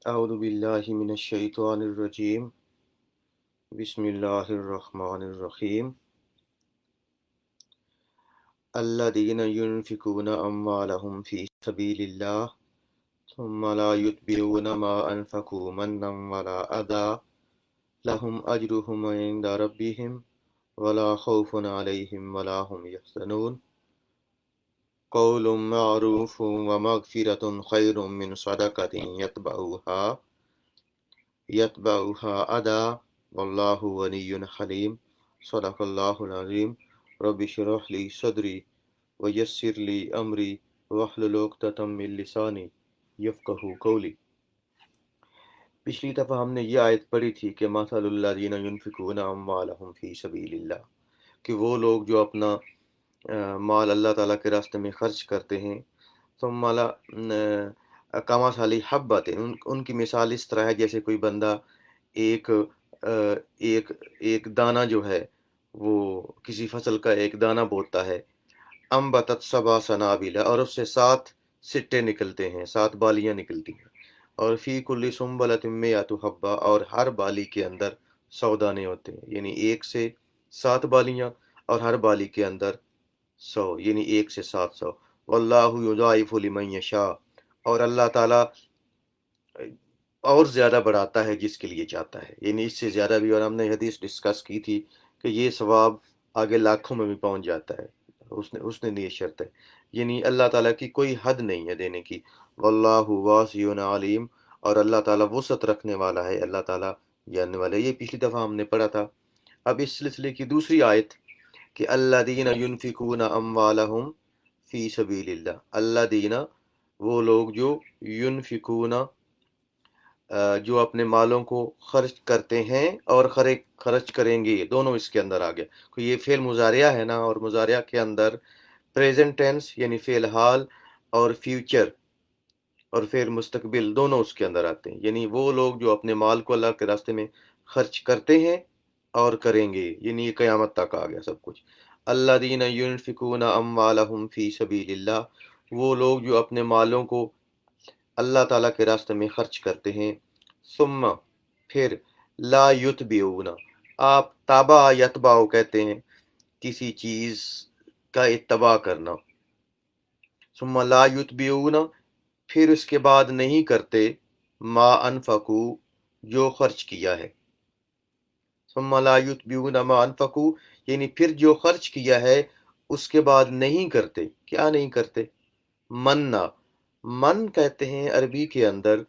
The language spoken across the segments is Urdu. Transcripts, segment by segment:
أعوذ بالله من الشيطان الرجيم بسم الله الرحمن الرحيم الذين ينفقون أموالهم في سبيل الله ثم لا يتبعون ما أنفقوا منا ولا أذى لهم أجرهم عند ربهم ولا خوف عليهم ولا هم يحزنون قول معروف ومغفرة خير من صدقة يتبعها أذى والله غني حليم صدق الله العظيم رب اشرح لي صدري ويسر لي أمري واحلل عقدة من لساني یفقہوا قولی۔ پچھلی دفعہ ہم نے یہ آیت پڑھی تھی کہ مثل الذین ینفقون اموالہم فی سبیل اللہ، کہ وہ لوگ جو اپنا مال اللہ تعالیٰ کے راستے میں خرچ کرتے ہیں، ثم لا کمثل حبۃ، ان کی مثال اس طرح ہے جیسے کوئی بندہ ایک ایک دانہ جو ہے وہ کسی فصل کا ایک دانہ بوتا ہے، انبتت سبع سنابل، اور اس سے 7 سٹے نکلتے ہیں، 7 بالیاں نکلتی ہیں، اور فی کل سنبلۃ مئۃ حبہ، اور ہر بالی کے اندر 100 دانے ہوتے ہیں، یعنی 1 سے 7 بالیاں، اور ہر بالی کے اندر 100، یعنی 1 سے 700۔ واللہ یضاعف لمن یشاء، اور اللہ تعالیٰ اور زیادہ بڑھاتا ہے جس کے لیے چاہتا ہے، یعنی اس سے زیادہ بھی، اور ہم نے حدیث ڈسکس کی تھی کہ یہ ثواب آگے لاکھوں میں بھی پہنچ جاتا ہے، اس نے یہ شرط ہے، یعنی اللہ تعالیٰ کی کوئی حد نہیں ہے دینے کی۔ واللہ واسع علیم، اور اللہ تعالیٰ وسعت رکھنے والا ہے، اللہ تعالیٰ جاننے والا ہے۔ یہ پچھلی دفعہ ہم نے پڑھا تھا۔ اب اس سلسلے کی دوسری آیت کہ الذین ینفقون اموالہم فی سبیل اللہ، الذین وہ لوگ جو ینفقون جو اپنے مالوں کو خرچ کرتے ہیں اور خرچ کریں گے، دونوں اس کے اندر آ گیا۔ یہ فعل مضارعہ ہے نا، اور مضارعہ کے اندر پریزنٹ ٹینس یعنی فعل حال اور فیوچر اور فعل مستقبل دونوں اس کے اندر آتے ہیں، یعنی وہ لوگ جو اپنے مال کو اللہ کے راستے میں خرچ کرتے ہیں اور کریں گے، یعنی یہ قیامت تک آ گیا سب کچھ۔ الذین ینفقون اموالہم فی سبیل اللہ، وہ لوگ جو اپنے مالوں کو اللہ تعالیٰ کے راستے میں خرچ کرتے ہیں، ثم پھر لا یتبعون، آپ تابع یتبع کہتے ہیں کسی چیز کا اتباع کرنا، ثم لا یتبعون پھر اس کے بعد نہیں کرتے، ما انفقوا جو خرچ کیا ہے، ثم لا یتبعون ما انفقوا یعنی پھر جو خرچ کیا ہے اس کے بعد نہیں کرتے۔ کیا نہیں کرتے؟ مننا، من کہتے ہیں عربی کے اندر،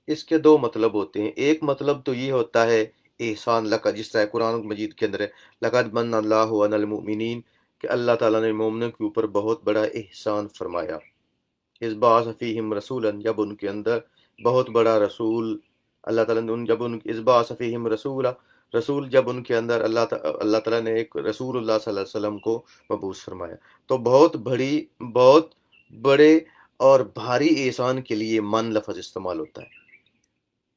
اس کے 2 مطلب ہوتے ہیں۔ ایک مطلب تو یہ ہوتا ہے احسان لقد، جس طرح قرآن مجید کے اندر ہے لقد من اللہ علی المؤمنین، کہ اللہ تعالیٰ نے مومنوں کے اوپر بہت بڑا احسان فرمایا۔ اذ بعث فیہم رسولا، جب ان کے اندر بہت بڑا رسول اللہ تعالیٰ نے جب اذ بعث فیہم رسولا، رسول جب ان کے اندر اللہ تعالیٰ نے ایک رسول اللہ صلی اللہ علیہ وسلم کو مبعوث فرمایا، تو بہت بڑے اور بھاری احسان کے لیے من لفظ استعمال ہوتا ہے۔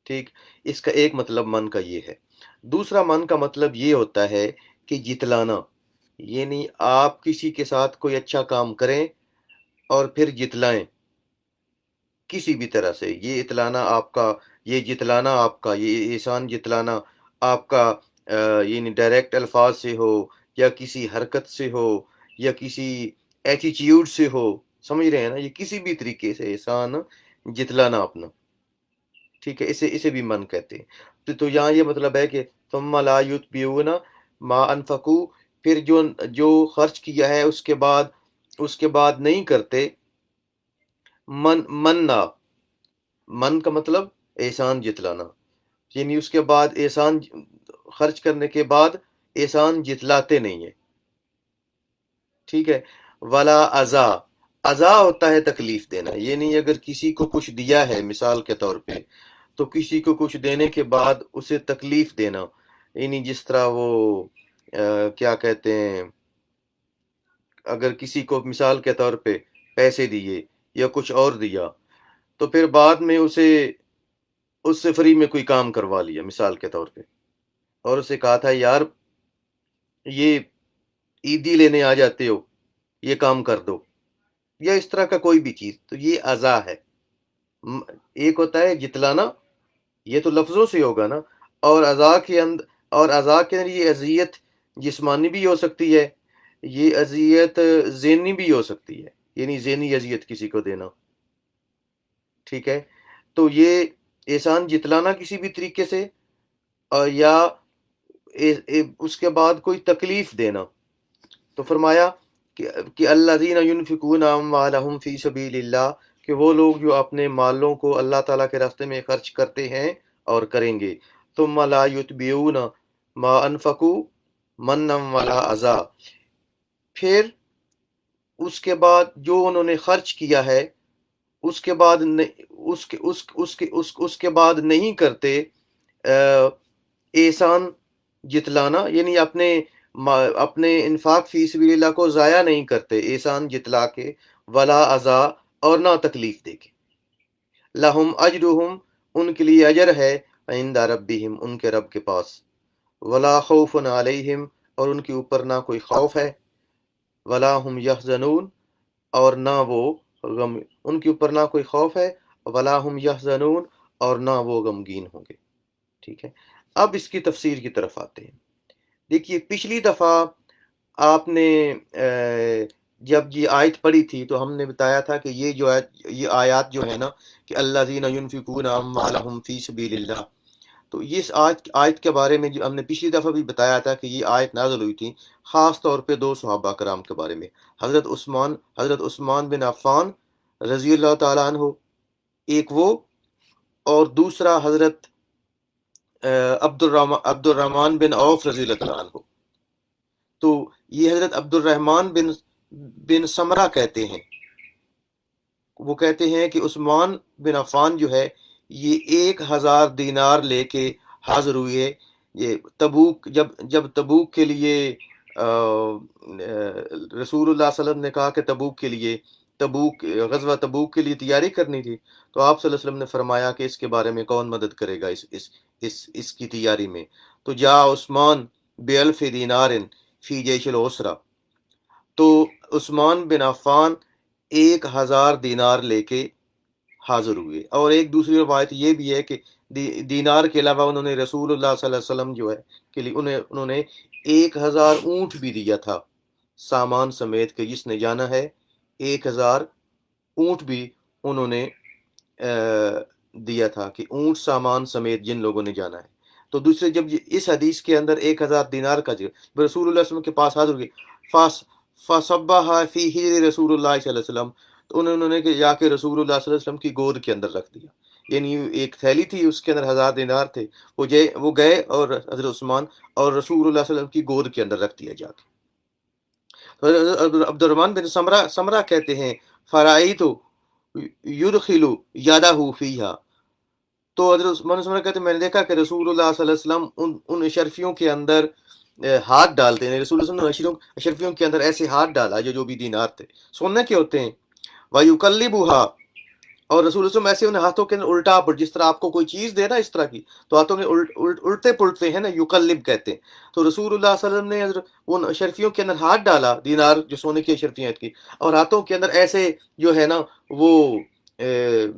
ٹھیک، اس کا ایک مطلب من کا یہ ہے۔ دوسرا من کا مطلب یہ ہوتا ہے کہ جتلانا، یعنی آپ کسی کے ساتھ کوئی اچھا کام کریں اور پھر جتلائیں کسی بھی طرح سے، یہ جتلانا آپ کا یہ احسان جتلانا آپ کا یعنی ڈائریکٹ الفاظ سے ہو، یا کسی حرکت سے ہو، یا کسی ایٹیٹیوڈ سے ہو، سمجھ رہے ہیں نا، یہ کسی بھی طریقے سے احسان جتلانا اپنا، ٹھیک ہے، اسے بھی من کہتے ہیں۔ تو یہاں یہ مطلب ہے کہ ثم لا یتبعون ما انفقوا، پھر جو خرچ کیا ہے اس کے بعد نہیں کرتے، من کا مطلب احسان جتلانا، یعنی اس کے بعد احسان خرچ کرنے کے بعد احسان جتلاتے نہیں ہیں، ٹھیک ہے۔ ولا عزا، عزا ہوتا ہے تکلیف دینا، یعنی اگر کسی کو کچھ دیا ہے مثال کے طور پہ، تو کسی کو کچھ دینے کے بعد اسے تکلیف دینا، یعنی جس طرح وہ کیا کہتے ہیں، اگر کسی کو مثال کے طور پہ پیسے دیے یا کچھ اور دیا، تو پھر بعد میں اس سے فری میں کوئی کام کروا لیا مثال کے طور پہ، اور اسے کہا تھا یار یہ عیدی لینے آ جاتے ہو، یہ کام کر دو، یا اس طرح کا کوئی بھی چیز، تو یہ عزا ہے۔ ایک ہوتا ہے جتلانا یہ تو لفظوں سے ہوگا نا، اور اعضاء کے اندر یہ اذیت جسمانی بھی ہو سکتی ہے، یہ اذیت ذہنی بھی ہو سکتی ہے، یعنی ذہنی اذیت کسی کو دینا، ٹھیک ہے؟ تو یہ احسان جتلانا کسی بھی طریقے سے، یا اس کے بعد کوئی تکلیف دینا، تو فرمایا کہ الذین ینفقون اموالہم فی سبیل اللہ، کہ وہ لوگ جو اپنے مالوں کو اللہ تعالیٰ کے راستے میں خرچ کرتے ہیں اور کریں گے، ثم لا یتبعون ما انفقوا منا ولا اذى، پھر اس کے بعد جو انہوں نے خرچ کیا ہے اس کے بعد اس کے بعد نہیں کرتے احسان جتلانا، یعنی اپنے انفاق فی سبیل اللہ کو ضائع نہیں کرتے احسان جتلا کے، ولا اذا، اور نہ تکلیف دے کے، لہم اجرہم، ان کے لیے اجر ہے، عند ربہم، ان کے رب کے پاس، ولا خوف علیہم، اور ان کے اوپر نہ کوئی خوف ہے، ولا ہم یحزنون، اور نہ وہ غم، ان کے اوپر نہ کوئی خوف ہے، ولا ہم یحزنون، اور نہ وہ غمگین ہوں گے، ٹھیک ہے؟ اب اس کی تفسیر کی طرف آتے ہیں۔ دیکھیے پچھلی دفعہ آپ نے جب یہ آیت پڑھی تھی تو ہم نے بتایا تھا کہ یہ آیات جو ہے نا، کہ الذین ینفقون اموالہم فی سبیل اللہ، تو اس آیت کے بارے میں جو ہم نے پچھلی دفعہ بھی بتایا تھا کہ یہ آیت نازل ہوئی تھی خاص طور پہ دو صحابہ کرام کے بارے میں، حضرت عثمان بن عفان رضی اللہ تعالیٰ عنہ، ایک وہ، اور دوسرا حضرت عبد الرحمن بن عوف رضی اللہ تعالیٰ عنہ۔ تو یہ حضرت عبد الرحمن بن سمرہ کہتے ہیں، وہ کہتے ہیں کہ عثمان بن عفان جو ہے یہ 1000 دینار لے کے حاضر ہوئے، یہ تبوک، جب تبوک کے لیے رسول اللہ صلی اللہ علیہ وسلم نے کہا کہ غزوہ تبوک کے لیے تیاری کرنی تھی، تو آپ صلی اللہ علیہ وسلم نے فرمایا کہ اس کے بارے میں کون مدد کرے گا اس کی تیاری میں، تو جا عثمان بِأَلْفِ دینار فی جیش العسرہ، تو عثمان بن عفان 1000 دینار لے کے حاضر ہوئے، اور ایک دوسری روایت یہ بھی ہے کہ دینار کے علاوہ انہوں نے رسول اللہ صلی اللہ علیہ وسلم جو ہے کے لیے انہوں نے 1000 اونٹ بھی دیا تھا سامان سمیت، کہ جس نے جانا ہے 1000 اونٹ بھی انہوں نے دیا تھا، کہ اونٹ سامان سمیت جن لوگوں نے جانا ہے۔ تو دوسرے جب اس حدیث کے اندر 1000 دینار کا ذکر، رسول اللہ صلی اللہ علیہ وسلم کے پاس حاضر ہوئے، فصبہ فی حجر رسول اللہ صلی اللہ علیہ وسلم، تو انہوں نے جا کے رسول اللہ صلی اللہ علیہ وسلم کی گود کے اندر رکھ دیا، یعنی ایک تھیلی تھی اس کے اندر 1000 دینار تھے، وہ گئے اور حضرت عثمان اور رسول اللہ صلی اللہ علیہ وسلم کی گود کے اندر رکھ دیا جا کے۔ عبد الرحمن بن سمرہ کہتے ہیں فرائیت یدخل یدہ فیہا، تو حضرت عثمان بن سمرہ کہتے ہیں میں نے دیکھا کہ رسول اللہ صلی اللہ علیہ وسلم ان اشرفیوں کے اندر ہاتھ ڈالتے ہیں، رسول اللہ صلی اللہ علیہ وسلم نے اشرفیوں کے اندر ایسے ہاتھ ڈالا جو بھی دینار تھے، سونے کے ہوتے ہیں، وَيُقَلِّبُهَا، اور رسول اللہ صلی اللہ علیہ وسلم ایسے ان ہاتھوں کے اندر الٹا پلٹ، جس طرح آپ کو کوئی چیز دے نا اس طرح کی، تو ہاتھوں میں الٹے پلٹتے ہیں نا، یقلب کہتے ہیں، تو رسول اللہ صلی اللہ علیہ وسلم نے ان اشرفیوں کے اندر ہاتھ ڈالا، دینار جو سونے کی اشرفیاں کی، اور ہاتھوں کے اندر ایسے جو ہے نا وہ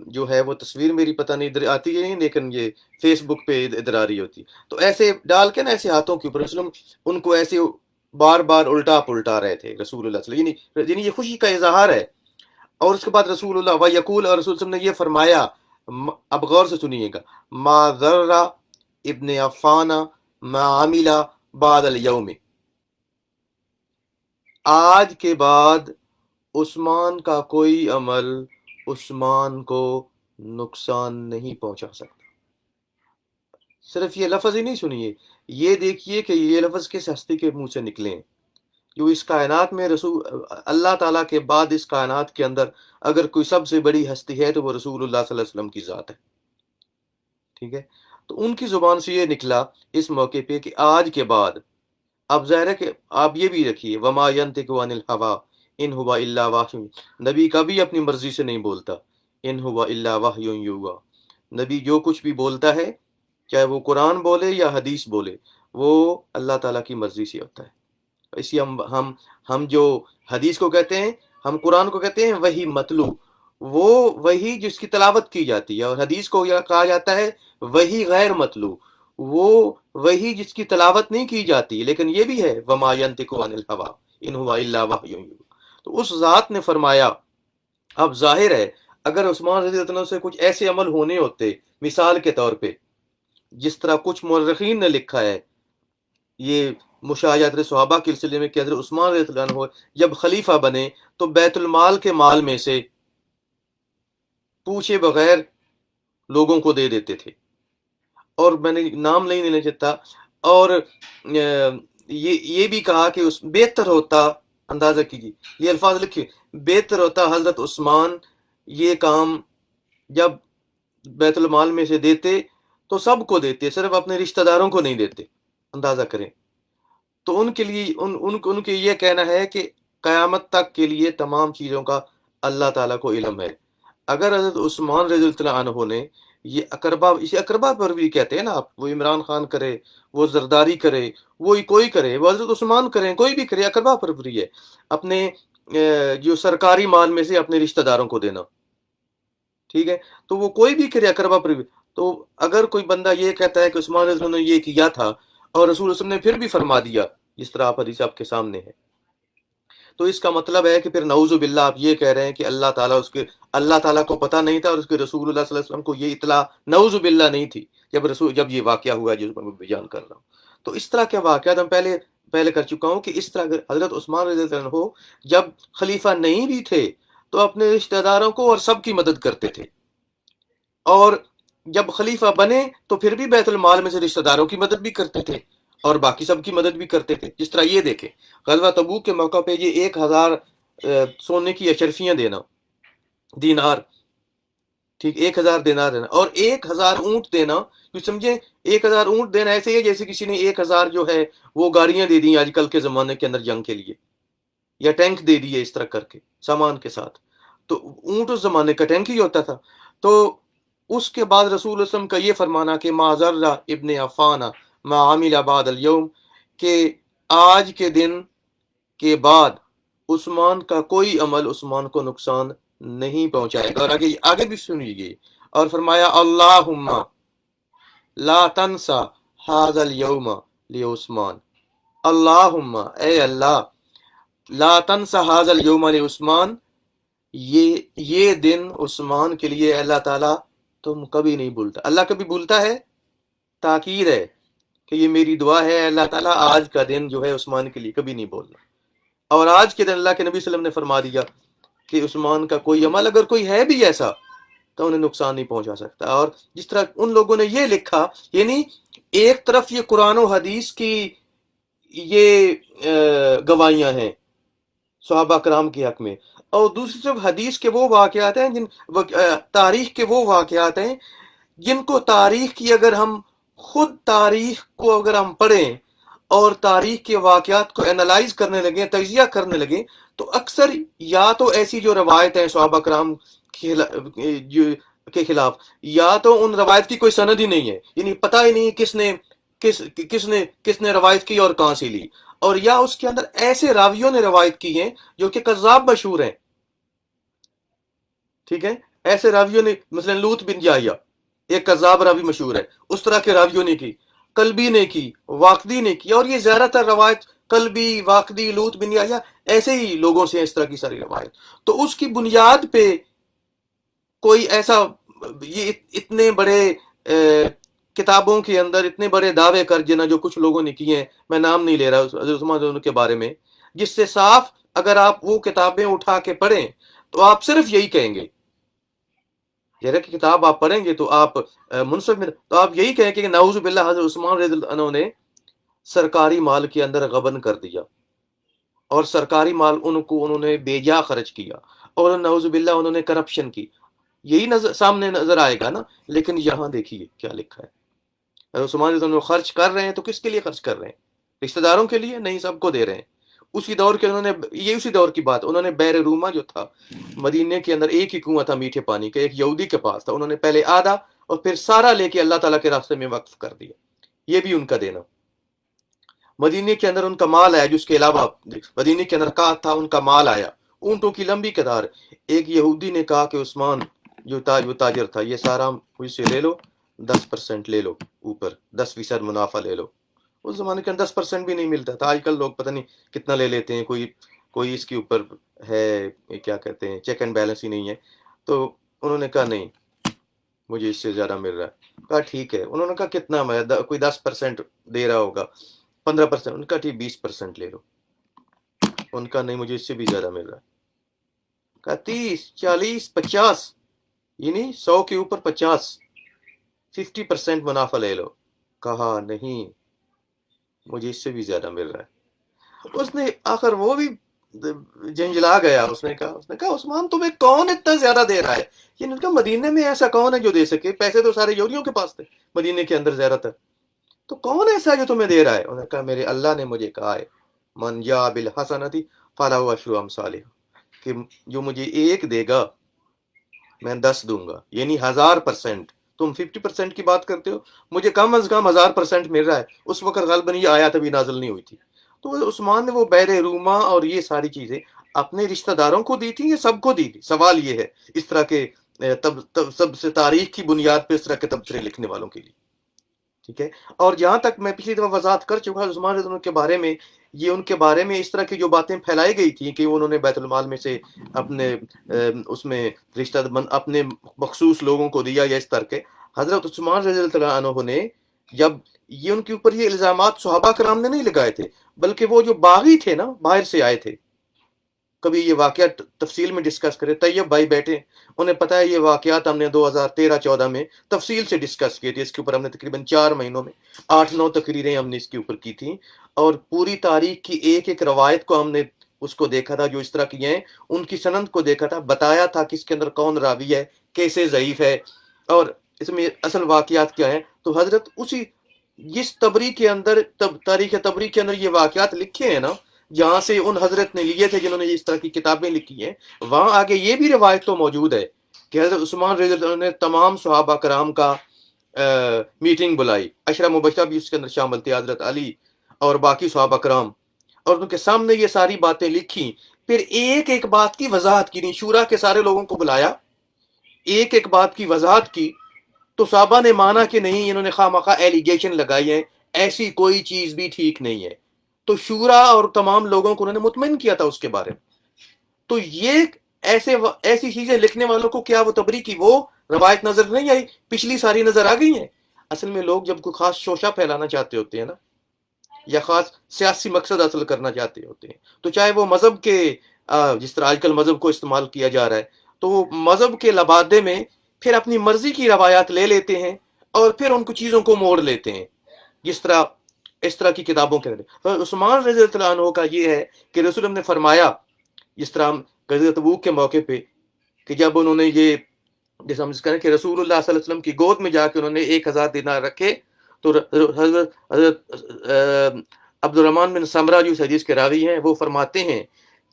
جو ہے وہ تصویر میری پتہ نہیں ادھر آتی ہے نہیں، لیکن یہ فیس بک پہ ادھر آ رہی ہوتی، تو ایسے ڈال کے نا ایسے ہاتھوں کے اوپر رسول اللہ ان کو ایسے بار بار الٹا پلٹا رہے تھے رسول اللہ صلی اللہ علیہ وسلم، یعنی یہ خوشی کا اظہار ہے۔ اور اس کے بعد رسول اللہ ویقول، اور رسول صلی اللہ علیہ وسلم نے یہ فرمایا، اب غور سے سنیے گا، ما ذر ابن عفان ما عمل بعد الیوم، آج کے بعد عثمان کا کوئی عمل عثمان کو نقصان نہیں پہنچا سکتا۔ صرف یہ لفظ ہی نہیں سنیے، یہ دیکھیے کہ یہ لفظ کس ہستی کے منہ سے نکلے ہیں، جو اس کائنات میں اللہ تعالیٰ کے بعد اس کائنات کے اندر اگر کوئی سب سے بڑی ہستی ہے تو وہ رسول اللہ صلی اللہ علیہ وسلم کی ذات ہے، ٹھیک ہے؟ تو ان کی زبان سے یہ نکلا اس موقع پہ کہ آج کے بعد، اب ظاہر ہے کہ آپ یہ بھی رکھیے، وما ینطق عن الہویٰ ان ہوا الا وحی، نبی کبھی اپنی مرضی سے نہیں بولتا، ان ہوا الا وحی یوحیٰ، نبی جو کچھ بھی بولتا ہے چاہے وہ قرآن بولے یا حدیث بولے، وہ اللہ تعالیٰ کی مرضی سے ہوتا ہے۔ اسی ہم جو حدیث کو کہتے ہیں، ہم قرآن کو کہتے ہیں وحی مطلوع، وہ وہی جس کی تلاوت کی جاتی ہے، اور حدیث کو کہا جاتا ہے وہی غیر مطلوع، وہ وہی جس کی تلاوت نہیں کی جاتی، لیکن یہ بھی ہے وما ينطق عن الهوى ان هو الا وحی یوحى۔ تو اس ذات نے فرمایا، اب ظاہر ہے اگر عثمان رضی اللہ عنہ سے کچھ ایسے عمل ہونے ہوتے، مثال کے طور پہ جس طرح کچھ مورخین نے لکھا ہے، یہ مشاہدات صحابہ کے سلسلے میں کہ حضرت عثمان رضی اللہ عنہ جب خلیفہ بنے تو بیت المال کے مال میں سے پوچھے بغیر لوگوں کو دے دیتے تھے، اور میں نے نام نہیں لینا چاہتا، اور یہ بھی کہا کہ اس بہتر ہوتا، اندازہ کیجیے یہ الفاظ لکھیے، بہتر ہوتا حضرت عثمان یہ کام جب بیت المال میں سے دیتے تو سب کو دیتے، صرف اپنے رشتہ داروں کو نہیں دیتے، اندازہ کریں۔ تو ان کے لیے ان کے یہ کہنا ہے کہ قیامت تک کے لیے تمام چیزوں کا اللہ تعالیٰ کو علم ہے۔ اگر حضرت عثمان رضی اللہ عنہ نے یہ اقربا، اسے اقربا پر بھی کہتے ہیں نا آپ، وہ عمران خان کرے، وہ زرداری کرے، وہ کوئی کرے، وہ حضرت عثمان کریں، کوئی بھی کرے، اقربا پر بھی ہے، اپنے جو سرکاری مال میں سے اپنے رشتہ داروں کو دینا، ٹھیک ہے، تو وہ کوئی بھی کرے اقربا پر بھی۔ تو اگر کوئی بندہ یہ کہتا ہے کہ عثمان رضی اللہ عنہ نے یہ کیا تھا اور رسول اللہ نے پھر بھی فرما دیا، جس طرح آپ حدیث آپ کے سامنے ہے، تو اس کا مطلب ہے کہ پھر نعوذ باللہ آپ یہ کہہ رہے ہیں کہ اللہ تعالیٰ کو پتہ نہیں تھا اور اس کے رسول اللہ صلی اللہ علیہ وسلم کو یہ اطلاع نعوذ باللہ نہیں تھی جب یہ واقعہ ہوا جو میں بیان کر رہا ہوں۔ تو اس طرح کے واقعات ہم پہلے کر چکا ہوں کہ اس طرح حضرت عثمان رضی اللہ عنہ جب خلیفہ نہیں بھی تھے تو اپنے رشتہ داروں کو اور سب کی مدد کرتے تھے، اور جب خلیفہ بنے تو پھر بھی بیت المال میں سے رشتہ داروں کی مدد بھی کرتے تھے اور باقی سب کی مدد بھی کرتے تھے۔ جس طرح یہ دیکھیں غزوہ تبوک کے موقع پہ یہ 1000 سونے کی اشرفیاں دینا، دینار، ٹھیک، 1000 دینار دینا، اور 1000 اونٹ دینا، تو سمجھیں 1000 اونٹ دینا ایسے ہی ہے جیسے کسی نے 1000 جو ہے وہ گاڑیاں دے دی آج کل کے زمانے کے اندر جنگ کے لیے، یا ٹینک دے دیے اس طرح کر کے سامان کے ساتھ۔ تو اونٹ اس زمانے کا ٹینک ہی ہوتا تھا۔ تو اس کے بعد رسول اللہ علیہ وسلم کا یہ فرمانا کہ ما ضر ابن عفان ما عمل بعد اليوم، کہ آج کے دن کے بعد عثمان کا کوئی عمل عثمان کو نقصان نہیں پہنچائے گا۔ اور آگے بھی سنیے، اور فرمایا اللہم لا تنسا ھذا اليوم لعثمان، اللہم اے اللہ، لا تنسا ھذا اليوم لعثمان، یہ دن عثمان کے لیے اللہ تعالیٰ تم کبھی نہیں بھولتا۔ اللہ کبھی بھولتا ہے؟ تاکید ہے کہ یہ میری دعا ہے، اللہ تعالیٰ آج کا دن جو ہے عثمان کے لیے کبھی نہیں بھولنا۔ اور آج کے دن اللہ کے نبی صلی اللہ علیہ وسلم نے فرما دیا کہ عثمان کا کوئی عمل اگر کوئی ہے بھی ایسا تو انہیں نقصان نہیں پہنچا سکتا۔ اور جس طرح ان لوگوں نے یہ لکھا، یعنی ایک طرف یہ قرآن و حدیث کی یہ گواہیاں ہیں صحابہ کرام کے حق میں، اور دوسری طرف حدیث کے وہ واقعات ہیں تاریخ کے وہ واقعات ہیں جن کو تاریخ کی اگر ہم خود تاریخ کو اگر ہم پڑھیں اور تاریخ کے واقعات کو انالائز کرنے لگیں، تجزیہ کرنے لگیں، تو اکثر یا تو ایسی جو روایت ہیں صحابہ کرام کے خلاف، یا تو ان روایت کی کوئی سند ہی نہیں ہے، یعنی پتہ ہی نہیں کس نے روایت کی اور کہاں سے لی، اور یا اس کے اندر ایسے راویوں نے روایت کی ہیں جو کہ کذاب مشہور ہیں، ٹھیک ہے، ایسے راویوں نے، مثلا لوط بن جاہیہ ایک کذاب راوی مشہور ہے، اس طرح کے راویوں نے کی، قلبی نے کی، واقدی نے کی، اور یہ زیادہ تر روایت قلبی، واقدی، لوط بن جاہیہ ایسے ہی لوگوں سے اس طرح کی ساری روایت، تو اس کی بنیاد پہ کوئی ایسا، یہ اتنے بڑے کتابوں کے اندر اتنے بڑے دعوے کر جنا جو کچھ لوگوں نے کیے ہیں، میں نام نہیں لے رہا حضرت عثمان کے بارے میں، جس سے صاف اگر آپ وہ کتابیں اٹھا کے پڑھیں تو آپ صرف یہی کہیں گے، ذرا کی کتاب آپ پڑھیں گے تو آپ منصف میں تو آپ یہی کہیں گے کہ نعوذ باللہ حضرت عثمان رضی اللہ عنہ نے سرکاری مال کے اندر غبن کر دیا، اور سرکاری مال انہوں نے بے جا خرچ کیا، اور نعوذ باللہ انہوں نے کرپشن کی، یہی سامنے نظر آئے گا نا۔ لیکن یہاں دیکھیے کیا لکھا ہے، عثمان رضی اللہ عنہ خرچ کر رہے ہیں تو کس کے لیے خرچ کر رہے ہیں؟ رشتہ داروں کے لیے نہیں، سب کو دے رہے ہیں۔ اسی دور کے اسی دور کی بات، انہوں نے بیر روما جو تھا مدینے کے اندر، ایک ہی کنواں تھا میٹھے پانی کا، ایک یہودی کے پاس تھا، انہوں نے پہلے آدھا اور پھر سارا لے کے اللہ تعالیٰ کے راستے میں وقف کر دیا، یہ بھی ان کا دینا۔ مدینے کے اندر ان کا مال آیا، جس کے علاوہ مدینے کے اندر کا تھا ان کا مال آیا، اونٹوں کی لمبی قطار. ایک یہودی نے کہا کہ عثمان جو تاجر تھا، یہ سارا مجھ سے لے لو، 10% لے لو، اوپر 10% منافع لے لو. اس زمانے کے اندر 10% بھی نہیں ملتا تھا. آج کل لوگ پتہ نہیں کتنا لے لیتے ہیں، کوئی اس کے اوپر ہے کیا کہتے ہیں، چیک اینڈ بیلنس ہی نہیں ہے. تو انہوں نے کہا نہیں، مجھے اس سے زیادہ مل رہا ہے. کہا ٹھیک ہے. انہوں نے کہا کتنا میں کوئی 10% دے رہا ہوگا، 15%. ان کا ٹھیک 20% لے لو. ان کا نہیں، مجھے اس سے بھی زیادہ مل رہا ہے. کہا 30 40 50، یعنی 100 کے اوپر 50% منافع لے لو. کہا نہیں، مجھے اس سے بھی زیادہ مل رہا ہے. اس نے آخر وہ بھی جنجلا گیا. اس نے کہا عثمان تمہیں کون اتنا زیادہ دے رہا ہے؟ یہ نے کہا مدینے میں ایسا کون ہے جو دے سکے؟ پیسے تو سارے یہودیوں کے پاس تھے مدینے کے اندر زیادہ تر. تو کون ایسا جو تمہیں دے رہا ہے؟ انہوں نے کہا میرے اللہ نے مجھے کہا ہے من جاء بالحسنۃ فلہ عشر امثالھا، کہ جو مجھے ایک دے گا میں 10 دوں گا، یعنی 1000%. تم 50% کی بات کرتے ہو، مجھے کم از کم 1000% مل رہا ہے. اس وقت غالباً یہ آیات ابھی نازل نہیں ہوئی تھی. تو عثمان نے وہ بیر روما اور یہ ساری چیزیں اپنے رشتہ داروں کو دی تھی یا سب کو دی تھی؟ سوال یہ ہے اس طرح کے تب سب سے تاریخ کی بنیاد پہ اس طرح کے تبصرے لکھنے والوں کے لیے. ٹھیک ہے. اور جہاں تک میں پچھلی دفعہ وضاحت کر چکا عثمان رضی اللہ عنہ کے بارے میں، یہ ان کے بارے میں اس طرح کی جو باتیں پھیلائی گئی تھیں کہ انہوں نے بیت المال میں سے اپنے اس میں رشتہ اپنے مخصوص لوگوں کو دیا یا اس طرح کے. حضرت عثمان رضی اللہ عنہ نے جب یہ ان کے اوپر یہ الزامات صحابہ کرام نے نہیں لگائے تھے، بلکہ وہ جو باغی تھے نا، باہر سے آئے تھے. کبھی یہ واقعات تفصیل میں ڈسکس کرے. طیب بھائی بیٹھے، انہیں پتہ ہے یہ واقعات ہم نے 2013-14 میں تفصیل سے ڈسکس کیے تھے. اس کے اوپر ہم نے تقریباً 4 مہینوں میں 8-9 تقریریں ہم نے اس کے اوپر کی تھیں، اور پوری تاریخ کی ایک ایک روایت کو ہم نے اس کو دیکھا تھا جو اس طرح کی ہیں، ان کی سند کو دیکھا تھا، بتایا تھا کہ اس کے اندر کون راوی ہے، کیسے ضعیف ہے، اور اس میں اصل واقعات کیا ہے. تو حضرت اسی جس تبری کے اندر تاریخ تبری کے اندر یہ واقعات لکھے ہیں نا، جہاں سے ان حضرت نے لیے تھے جنہوں نے اس طرح کی کتابیں لکھی ہیں، وہاں آگے یہ بھی روایت تو موجود ہے کہ حضرت عثمان رضی اللہ عنہ نے تمام صحابہ کرام کا میٹنگ بلائی. عشرہ مبشرہ بھی اس کے اندر شامل تھے، حضرت علی اور باقی صحابہ کرام، اور ان کے سامنے یہ ساری باتیں لکھی. پھر ایک ایک بات کی وضاحت کی. شورا کے سارے لوگوں کو بلایا، ایک ایک بات کی وضاحت کی. تو صحابہ نے مانا کہ نہیں، انہوں نے خواہ مخواہ ایلیگیشن لگائی ہیں، ایسی کوئی چیز بھی ٹھیک نہیں ہے. تو شورا اور تمام لوگوں کو انہوں نے مطمئن کیا تھا اس کے بارے میں. تو یہ ایسی چیزیں لکھنے والوں کو کیا وہ تبری کی وہ روایت نظر نہیں آئی؟ پچھلی ساری نظر آ گئی ہیں. اصل میں لوگ جب کوئی خاص شوشہ پھیلانا چاہتے ہوتے ہیں نا، یا خاص سیاسی مقصد حاصل کرنا چاہتے ہوتے ہیں، تو چاہے وہ مذہب کے جس طرح آج کل مذہب کو استعمال کیا جا رہا ہے، تو وہ مذہب کے لبادے میں پھر اپنی مرضی کی روایات لے لیتے ہیں اور پھر ان کو چیزوں کو موڑ لیتے ہیں، جس طرح اس طرح کی کتابوں کے اندر. عثمان رضی اللہ عنہ کا یہ ہے کہ رسول اللہ نے فرمایا، جس طرح غزوہ تبوک کے موقع پہ کہ جب انہوں نے یہ جیسے ہم کہیں کہ رسول اللہ صلی اللہ علیہ وسلم کی گود میں جا کے انہوں نے 1000 دینار رکھے، تو حضرت عبد الرحمن بن سمرہ جو اس حدیث کے راوی ہیں، وہ فرماتے ہیں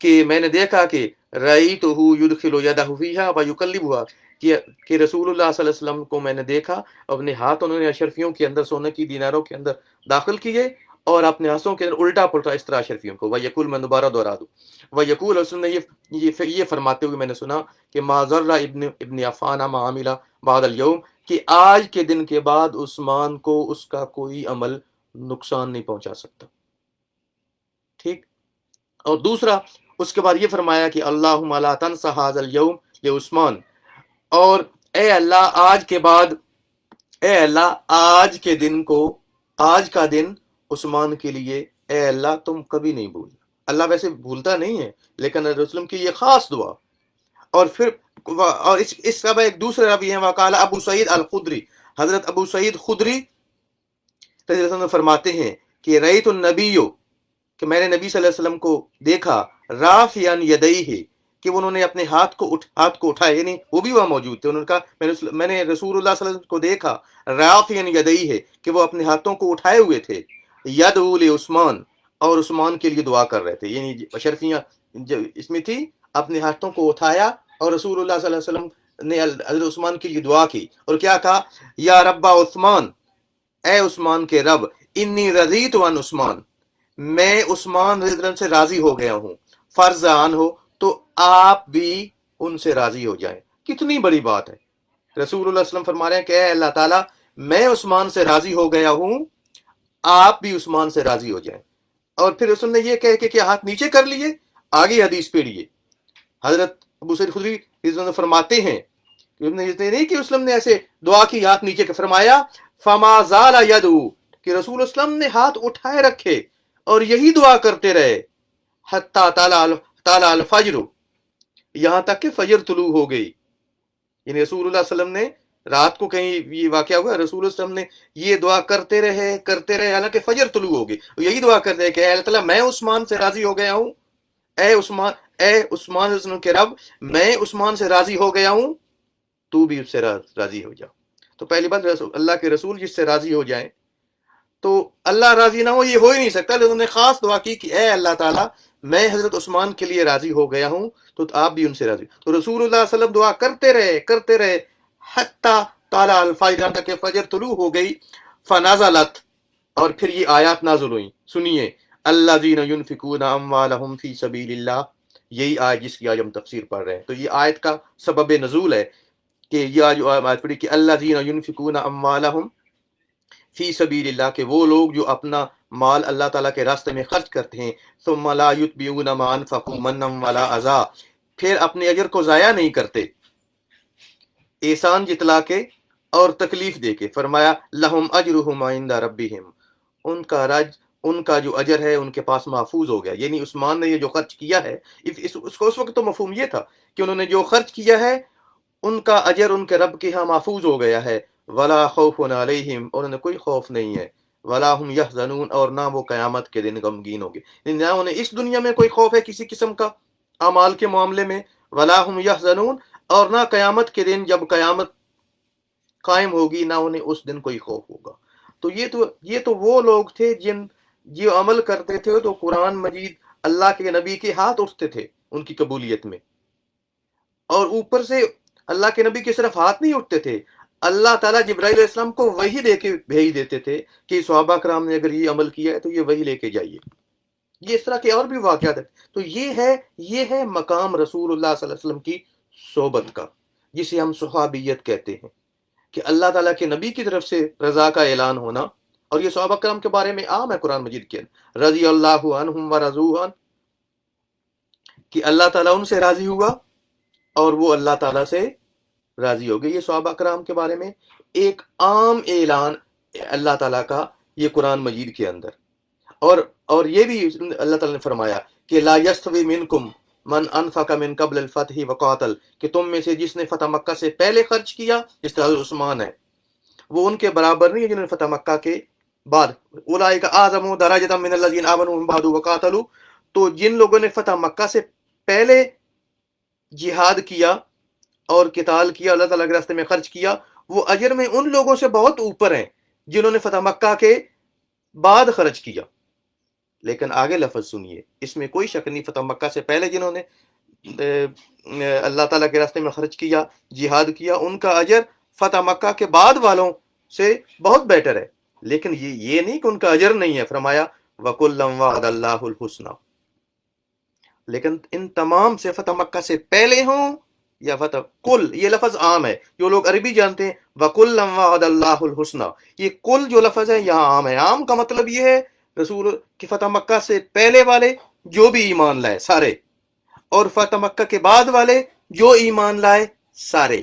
کہ میں نے دیکھا کہ رأیتہ یدخل یدہ فیہا ویقلبھا، کہ رسول اللہ صلی اللہ علیہ وسلم کو میں نے دیکھا اپنے ہاتھ انہوں نے اشرفیوں کے اندر، سونے کی دیناروں کے اندر داخل کیے، اور اپنے ہاتھوں کے اندر الٹا پلٹا اس طرح اشرفیوں کو. ویقول، میں دوبارہ دہرا دوں، ویقول رسول نے یہ فرماتے ہوئے میں نے سنا کہ ما ضر ابن عفان ما عمل بعد اليوم، کہ آج کے دن کے بعد عثمان کو اس کا کوئی عمل نقصان نہیں پہنچا سکتا. ٹھیک. اور دوسرا اس کے بعد یہ فرمایا کہ اللہم لا تنس ھذا اليوم لعثمان، اور اے اللہ آج کے بعد، اے اللہ آج کے دن کو، آج کا دن عثمان کے لیے اے اللہ تم کبھی نہیں بھولنا. اللہ ویسے بھولتا نہیں ہے، لیکن رسول کی یہ خاص دعا. اور پھر اور اس کا ایک دوسرے ربی ہیں، وقال ابو سعید الخدری، حضرت ابو سعید خدری رضی اللہ عنہ فرماتے ہیں کہ رأیت النبی، کہ میں نے نبی صلی اللہ علیہ وسلم کو دیکھا، رافعا یدیہ، کہ انہوں نے اپنے ہاتھ کو اٹھائے، یعنی وہ بھی وہاں موجود تھے. انہوں نے کہا میں نے رسول اللہ صلی اللہ علیہ وسلم کو دیکھا رافعا یدیہ، کہ وہ اپنے ہاتھوں کو اٹھائے ہوئے تھے، یدعو لعثمان، اور عثمان کے لیے دعا کر رہے تھے. یعنی اشرفیاں اس میں تھی، اپنے ہاتھوں کو اٹھایا اور رسول اللہ صلی اللہ علیہ وسلم نے حضرت عثمان کے لیے دعا کی، اور کیا کہا؟ یا رب عثمان، اے عثمان کے رب، انی رضیت عن عثمان، میں عثمان رضی اللہ عنہ سے راضی ہو گیا ہوں، فرض آن ہو، تو آپ بھی ان سے راضی ہو جائیں. کتنی بڑی بات ہے. رسول اللہ صلی اللہ علیہ وسلم فرما رہے ہیں کہ اے اللہ تعالیٰ میں عثمان سے راضی ہو گیا ہوں، آپ بھی عثمان سے راضی ہو جائیں. اور پھر رسول نے یہ کہہ کے کہ ہاتھ نیچے کر لیے، آگے حدیث پڑھیے. حضرت ابو سعید خدری رضی اللہ عنہ فرماتے ہیں کہ نہیں کہ وسلم نے ایسے دعا کی ہاتھ نیچے کے، فرمایا فما زال یدعو، کہ رسول وسلم نے ہاتھ اٹھائے رکھے اور یہی دعا کرتے رہے حتی طلع الفجر، یہاں تک کہ فجر طلوع ہو گئی. یعنی رسول اللہ صلی اللہ علیہ وسلم نے رات کو کہیں یہ واقعہ ہوا، رسول اللہ صلی اللہ علیہ وسلم نے یہ دعا کرتے رہے حالانکہ فجر طلوع ہو گئی. یہی دعا کرتے رہے کہ اے اللہ تعالیٰ میں عثمان سے راضی ہو گیا ہوں، اے عثمان رضی کے رب میں عثمان سے راضی ہو گیا ہوں، تو بھی اس سے راضی ہو جا. تو پہلی بات اللہ کے رسول جس سے راضی ہو جائیں تو اللہ راضی نہ ہو یہ ہو ہی نہیں سکتا. لیکن انہوں نے خاص دعا کی کہ اے اللہ تعالیٰ میں حضرت عثمان کے لیے راضی ہو گیا ہوں تو آپ بھی ان سے راضی. تو رسول اللہ صلی اللہ علیہ وسلم دعا کرتے رہے حتی طلع الفجر، تک کہ فجر طلوع ہو گئی. فنزلت، اور پھر یہ آیات نازل ہوئیں. سنیے، الذین ینفقون اموالہم فی سبیل اللہ، یہی آیت جس کی آج ہم تفسیر پڑھ رہے ہیں. تو یہ آیت کا سبب نزول ہے کہ یہ جو آیت پڑھی کہ الذین ینفقون اموالہم فی سبیل اللہ، کہ وہ لوگ جو اپنا مال اللہ تعالیٰ کے راستے میں خرچ کرتے ہیں، ثم لا یتبعون ما انفقوا منا ولا اذى، پھر اپنے اجر کو ضائع نہیں کرتے احسان جتلا کے اور تکلیف دے کے. فرمایا لہم اجرہم عند ربہم، ان کا جو اجر ہے ان کے پاس محفوظ ہو گیا. یعنی عثمان نے یہ جو خرچ کیا ہے، اس کو اس وقت تو مفہوم یہ تھا کہ انہوں نے جو خرچ کیا ہے ان کا اجر ان کے رب کے ہاں محفوظ ہو گیا ہے. ولا خوف علیہم، اور انہیں کوئی خوف نہیں ہے. ولا هم یحزنون، اور نہ وہ قیامت کے دن غمگین ہوں گے. نہ انہیں اس دنیا میں کوئی خوف ہے کسی قسم کا اعمال کے معاملے میں، ولا هم یحزنون، اور نہ قیامت کے دن جب قیامت قائم ہوگی نہ انہیں اس دن کوئی خوف ہوگا. تو یہ تو وہ لوگ تھے جو عمل کرتے تھے تو قرآن مجید اللہ کے نبی کے ہاتھ اٹھتے تھے ان کی قبولیت میں. اور اوپر سے اللہ کے نبی کی صرف ہاتھ نہیں اٹھتے تھے، اللہ تعالیٰ جبرائیل علیہ السلام کو وہی لے کے بھیج دیتے تھے کہ صحابہ کرام نے اگر یہ عمل کیا ہے تو یہ وہی لے کے جائیے. یہ اس طرح کے اور بھی واقعات ہیں. تو یہ ہے مقام رسول اللہ صلی اللہ علیہ وسلم کی صحبت کا، جسے ہم صحابیت کہتے ہیں، کہ اللہ تعالیٰ کے نبی کی طرف سے رضا کا اعلان ہونا. اور یہ صحابہ کرام کے بارے میں عام ہے قرآن مجید کے رضی اللہ عنہم ورضوا عنہ، کہ اللہ تعالیٰ ان سے راضی ہوا اور وہ اللہ تعالیٰ سے راضی ہو گئے. یہ صحابہ کرام کے بارے میں ایک عام اعلان اللہ تعالیٰ کا یہ قرآن مجید کے اندر. اور یہ بھی اللہ تعالیٰ نے فرمایا کہ لا یستوی منکم من انفق من قبل الفتح وقاتل، کہ تم میں سے جس نے فتح مکہ سے پہلے خرچ کیا، جس طرح عثمان ہے، وہ ان کے برابر نہیں ہے جنہوں نے فتح مکہ کے بعد. اولئک اعظم درجۃ من الذین آمنوا من بعد وقاتلوا، تو جن لوگوں نے فتح مکہ سے پہلے جہاد کیا اور قتال کیا، اللہ تعالیٰ کے راستے میں خرچ کیا، وہ اجر میں ان لوگوں سے بہت اوپر ہیں جنہوں نے فتح مکہ کے بعد خرچ کیا. لیکن آگے لفظ سنیے، اس میں کوئی شک نہیں، فتح مکہ سے پہلے جنہوں نے اللہ تعالیٰ کے راستے میں خرچ کیا، جہاد کیا، ان کا اجر فتح مکہ کے بعد والوں سے بہت بیٹر ہے. لیکن یہ نہیں کہ ان کا اجر نہیں ہے. فرمایا وَكُلًّا وَعَدَ اللَّهُ الْحُسْنَى، لیکن ان تمام سے فتح مکہ سے پہلے ہوں یا فتح، کل یہ لفظ عام ہے، جو لوگ عربی جانتے ہیں وَكُلًّا وَعَدَ اللَّهُ الْحُسْنَى، یہ کل جو لفظ ہے یہاں عام ہے. عام کا مطلب یہ ہے رسول کی فتح مکہ سے پہلے والے جو بھی ایمان لائے سارے، اور فتح مکہ کے بعد والے جو ایمان لائے سارے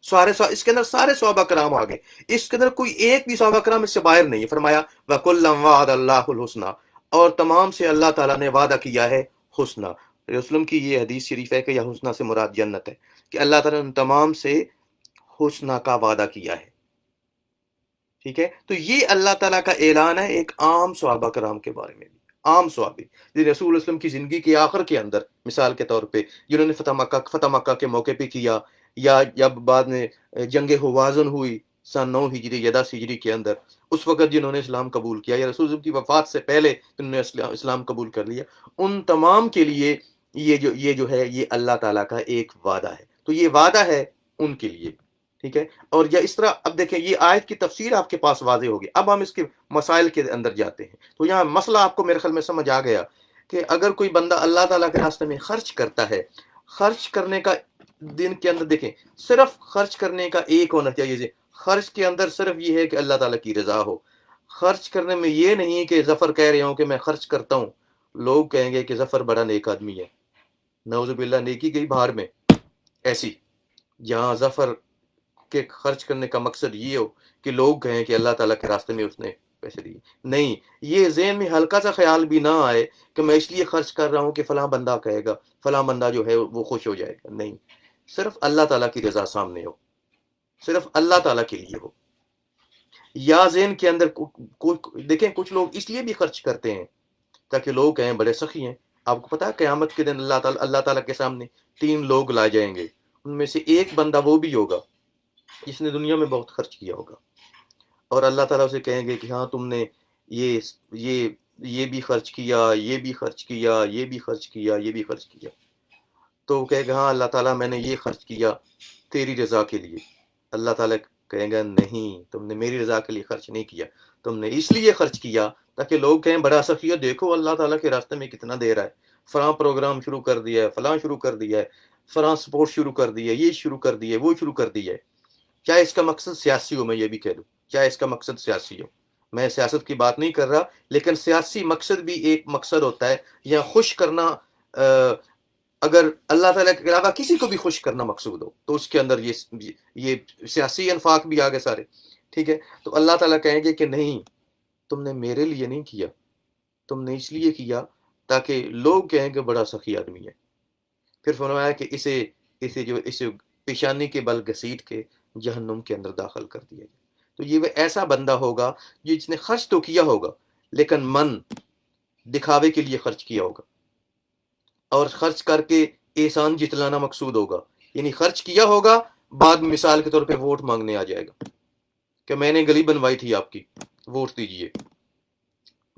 اس کے اندر سارے صحابہ کرام آ گئے. اس کے اندر کوئی ایک بھی صحابہ کرام اس سے باہر نہیں ہے. فرمایا وَكُلًّا وَعَدَ اللَّهُ الْحُسْنَى، اور تمام سے اللہ تعالیٰ نے وعدہ کیا ہے حسنہ. رسول کی یہ حدیث شریف ہے کہ یہ حسنہ سے مراد جنت ہے، کہ اللہ تعالیٰ نے تمام سے حسنہ کا وعدہ کیا ہے. ٹھیک ہے، تو یہ اللہ تعالیٰ کا اعلان ہے ایک عام صحابہ کرام کے بارے میں بھی. عام صحابی رسول وسلم کی زندگی کے آخر کے اندر، مثال کے طور پہ جنہوں نے فتح مکہ کے موقع پہ کیا، یا جب بعد میں جنگ ہوازن ہوئی سن 9 ہجری یا 10 ہجری کے اندر، اس وقت جنہوں نے اسلام قبول کیا، یا رسول کی وفات سے پہلے جنہوں نے اسلام قبول کر لیا، ان تمام کے لیے یہ جو ہے یہ اللہ تعالیٰ کا ایک وعدہ ہے. تو یہ وعدہ ہے ان کے لیے. ٹھیک ہے، اور یا اس طرح اب دیکھیں یہ آیت کی تفسیر آپ کے پاس واضح ہوگی. اب ہم اس کے مسائل کے اندر جاتے ہیں. تو یہاں مسئلہ آپ کو میرے خیال میں سمجھ آ گیا کہ اگر کوئی بندہ اللہ تعالیٰ کے راستے میں خرچ کرتا ہے خرچ کرنے کا دن کے اندر دیکھیں، صرف خرچ کرنے کا ایک ہونا چاہیے، خرچ کے اندر صرف یہ ہے کہ اللہ تعالیٰ کی رضا ہو. خرچ کرنے میں یہ نہیں کہ ظفر کہہ رہے ہوں کہ میں خرچ کرتا ہوں، لوگ کہیں گے کہ ظفر بڑا نیک آدمی ہے، نعوذ باللہ، نیکی گئی باہر میں ایسی، جہاں ظفر کے خرچ کرنے کا مقصد یہ ہو کہ لوگ کہیں کہ اللہ تعالیٰ کے راستے میں اس نے پیسے دیے. نہیں، یہ ذہن میں ہلکا سا خیال بھی نہ آئے کہ میں اس لیے خرچ کر رہا ہوں کہ فلاں بندہ کہے گا، فلاں بندہ جو ہے وہ خوش ہو جائے گا. نہیں، صرف اللہ تعالیٰ کی رضا سامنے ہو، صرف اللہ تعالیٰ کے لیے ہو. یا ذہن کے اندر دیکھیں، کچھ لوگ اس لیے بھی خرچ کرتے ہیں تاکہ لوگ کہیں بڑے سخی ہیں. آپ کو پتا ہے قیامت کے دن اللہ تعالیٰ کے سامنے 3 لوگ لائے جائیں گے، ان میں سے ایک بندہ وہ بھی ہوگا جس نے دنیا میں بہت خرچ کیا ہوگا، اور اللہ تعالیٰ اسے کہیں گے کہ ہاں تم نے یہ یہ یہ بھی خرچ کیا، یہ بھی خرچ کیا، یہ بھی خرچ کیا، یہ بھی خرچ کیا. تو وہ کہے گا ہاں اللہ تعالیٰ میں نے یہ خرچ کیا تیری رضا کے لیے. اللہ تعالیٰ کہیں گا نہیں، تم نے میری رضا کے لیے خرچ نہیں کیا، تم نے اس لیے خرچ کیا تاکہ لوگ کہیں بڑا سخی، دیکھو اللہ تعالیٰ کے راستے میں کتنا دے رہا ہے، فلاں پروگرام شروع کر دیا ہے، فلاں شروع کر دیا ہے، فلاں سپورٹ شروع کر دی ہے، یہ شروع کر دی ہے، وہ شروع کر دی ہے. چاہے اس کا مقصد سیاسی ہو، میں یہ بھی کہہ دوں، چاہے اس کا مقصد سیاسی ہو، میں سیاست کی بات نہیں کر رہا، لیکن سیاسی مقصد بھی ایک مقصد ہوتا ہے، یا خوش کرنا. اگر اللہ تعالیٰ کے علاوہ کسی کو بھی خوش کرنا مقصود ہو تو اس کے اندر یہ سیاسی انفاق بھی آگے سارے. ٹھیک ہے، تو اللہ تعالیٰ کہیں گے کہ نہیں، تم نے میرے لیے نہیں کیا، تم نے اس لیے کیا تاکہ لوگ کہیں کہ بڑا سخی آدمی ہے. پھر فرمایا کہ اسے پیشانی کے بل گھسیٹ کے جہنم کے اندر داخل کر دیا جائے. تو یہ وہ ایسا بندہ ہوگا جس نے خرچ تو کیا ہوگا لیکن من دکھاوے کے لیے خرچ کیا ہوگا، اور خرچ کر کے احسان جتلانا مقصود ہوگا. یعنی خرچ کیا ہوگا، بعد میں مثال کے طور پہ ووٹ مانگنے آ جائے گا کہ میں نے گلی بنوائی تھی آپ کی، ووٹ دیجیے،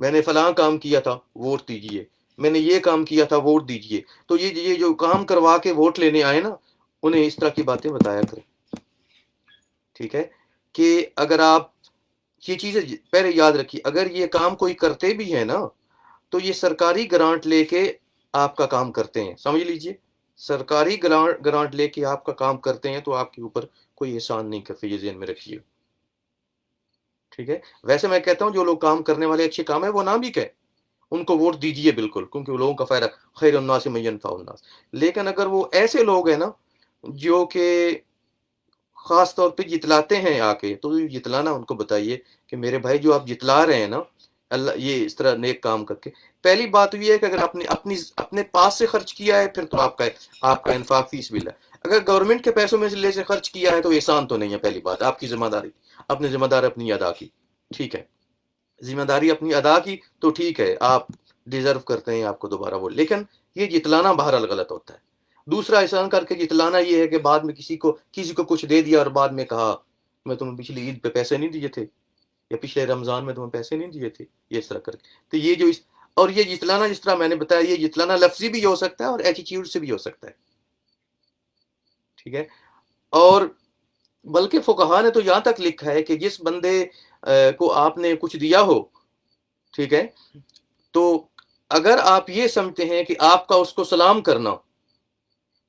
میں نے فلاں کام کیا تھا، ووٹ دیجیے، میں نے یہ کام کیا تھا، ووٹ دیجیے. تو یہ جو کام کروا کے ووٹ لینے آئے نا، انہیں اس طرح کی باتیں بتایا کریں. ٹھیک ہے، کہ اگر آپ یہ چیزیں پہلے یاد رکھیے، اگر یہ کام کوئی کرتے بھی ہے نا تو یہ سرکاری گرانٹ لے کے آپ کا کام کرتے ہیں، سمجھ لیجئے، سرکاری گرانٹ لے کے آپ کا کام کرتے ہیں تو آپ کے اوپر کوئی احسان نہیں کرتے، یہ ذہن میں رکھیے. ٹھیک ہے، ویسے میں کہتا ہوں جو لوگ کام کرنے والے اچھے کام ہے وہ نہ بھی کہیں، ان کو ووٹ دیجئے بالکل، کیونکہ وہ لوگوں کا فائدہ، خیر الناس من ینفع الناس. لیکن اگر وہ ایسے لوگ ہیں نا جو کہ خاص طور پہ جتلاتے ہیں آ کے، تو جتلانا ان کو بتائیے کہ میرے بھائی جو آپ جتلا رہے ہیں نا اللہ یہ اس طرح نیک کام کر کے، پہلی بات یہ ہے کہ اگر اپنے پاس سے خرچ کیا ہے پھر تو آپ کا انفاق فی سبیل ہے. اگر گورنمنٹ کے پیسوں میں سے لے سے خرچ کیا ہے تو احسان تو نہیں ہے. پہلی بات آپ کی ذمہ داری، اپنی ذمہ داری اپنی ادا کی. ٹھیک ہے، ذمہ داری اپنی ادا کی تو ٹھیک ہے، آپ ڈیزرو کرتے ہیں آپ کو دوبارہ وہ، لیکن یہ جتلانا بہرحال غلط ہوتا ہے. دوسرا احسان کر کے جتلانا یہ ہے کہ بعد میں کسی کو کچھ دے دیا اور بعد میں کہا میں تمہیں پچھلی عید پہ پیسے نہیں دیے تھے، یا پچھلے رمضان میں تمہیں پیسے نہیں دیے تھے، یہ اس طرح کر کے. تو یہ جو اور یہ جتلانا جس طرح میں نے بتایا، یہ جتلانا لفظی بھی ہو سکتا ہے اور ایٹیٹیوڈ سے بھی ہو سکتا ہے. ٹھیک ہے، اور بلکہ فقہا نے تو یہاں تک لکھا ہے کہ جس بندے کو آپ نے کچھ دیا ہو، ٹھیک ہے، تو اگر آپ یہ سمجھتے ہیں کہ آپ کا اس کو سلام کرنا،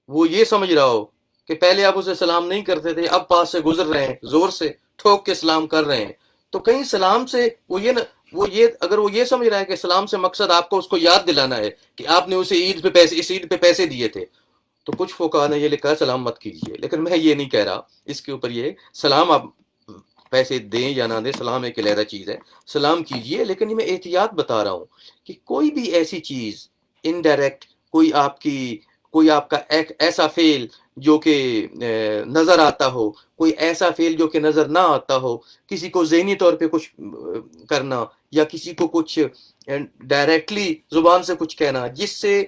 وہ یہ سمجھ رہا ہو کہ پہلے آپ اسے سلام نہیں کرتے تھے، اب پاس سے گزر رہے ہیں، زور سے ٹھوک کے سلام کر رہے ہیں، تو کہیں سلام سے اگر وہ یہ سمجھ رہا ہے کہ سلام سے مقصد آپ کو اس کو یاد دلانا ہے کہ آپ نے اسے اس عید پہ پیسے دیے تھے، تو کچھ فقہا نے یہ لکھا ہے سلام مت کیجیے. لیکن میں یہ نہیں کہہ رہا، اس کے اوپر یہ سلام آپ پیسے دیں یا نہ دیں، سلام ایک علیحدہ چیز ہے، سلام کیجیے. لیکن یہ میں احتیاط بتا رہا ہوں کہ کوئی بھی ایسی چیز انڈائریکٹ، کوئی آپ کا ایک ایسا فعل جو کہ نظر آتا ہو، کوئی ایسا فعل جو کہ نظر نہ آتا ہو، کسی کو ذہنی طور پہ کچھ کرنا، یا کسی کو کچھ ڈائریکٹلی زبان سے کچھ کہنا جس سے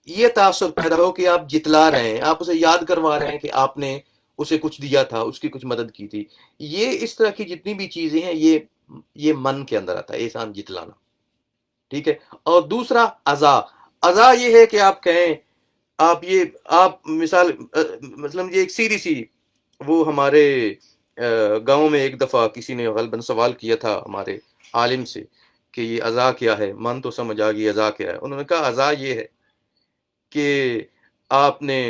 یہ تاثر پیدا ہو کہ آپ جتلا رہے ہیں، آپ اسے یاد کروا رہے ہیں کہ آپ نے اسے کچھ دیا تھا، اس کی کچھ مدد کی تھی. یہ اس طرح کی جتنی بھی چیزیں ہیں یہ من کے اندر آتا ہے، احسان جتلانا. ٹھیک ہے، اور دوسرا عزا یہ ہے کہ آپ کہیں آپ مثال مثلا یہ ایک سیدھی سی، وہ ہمارے گاؤں میں ایک دفعہ کسی نے غالباً سوال کیا تھا ہمارے عالم سے کہ یہ عزا کیا ہے، من تو سمجھ آ گئی عزا کیا ہے. انہوں نے کہا عزا یہ ہے کہ آپ نے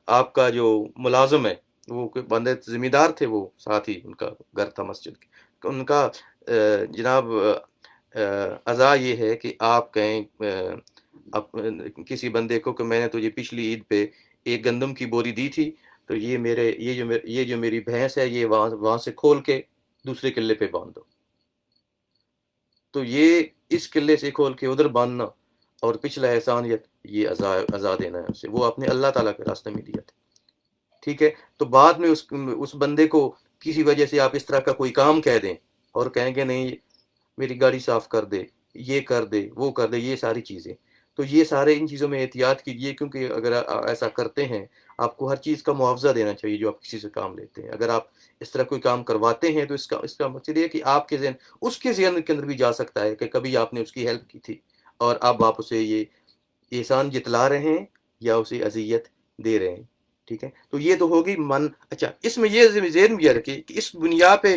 آپ کا جو ملازم ہے وہ کوئی بندے ذمہ دار تھے، وہ ساتھ ہی ان کا گھر تھا مسجد کے، تو ان کا جناب عزا یہ ہے کہ آپ کہیں کسی بندے کو کہ میں نے تجھے پچھلی عید پہ ایک گندم کی بوری دی تھی، تو یہ جو میری بھینس ہے یہ وہاں سے کھول کے دوسرے قلعے پہ باندھ دو. تو یہ اس قلعے سے کھول کے ادھر باندھنا اور پچھلا احسان یہ عزا دینا ہے اسے، وہ اپنے اللہ تعالیٰ کے راستے میں دیا تھا. ٹھیک ہے، تو بعد میں اس بندے کو کسی وجہ سے آپ اس طرح کا کوئی کام کہہ دیں اور کہیں گے نہیں میری گاڑی صاف کر دے، یہ کر دے، وہ کر دے، یہ ساری چیزیں، تو یہ سارے ان چیزوں میں احتیاط کیجیے، کیونکہ اگر ایسا کرتے ہیں آپ کو ہر چیز کا معاوضہ دینا چاہیے جو آپ کسی سے کام لیتے ہیں. اگر آپ اس طرح کوئی کام کرواتے ہیں تو اس کا مقصد یہ ہے کہ آپ کے اس کے ذہن کے اندر بھی جا سکتا ہے کہ کبھی آپ نے اس کی ہیلپ کی تھی اور اب آپ اسے یہ احسان جتلا رہے ہیں یا اسے اذیت دے رہے ہیں. ٹھیک ہے، تو یہ تو ہوگی اچھا اس میں یہ ذہن بھی رکھے کہ اس دنیا پہ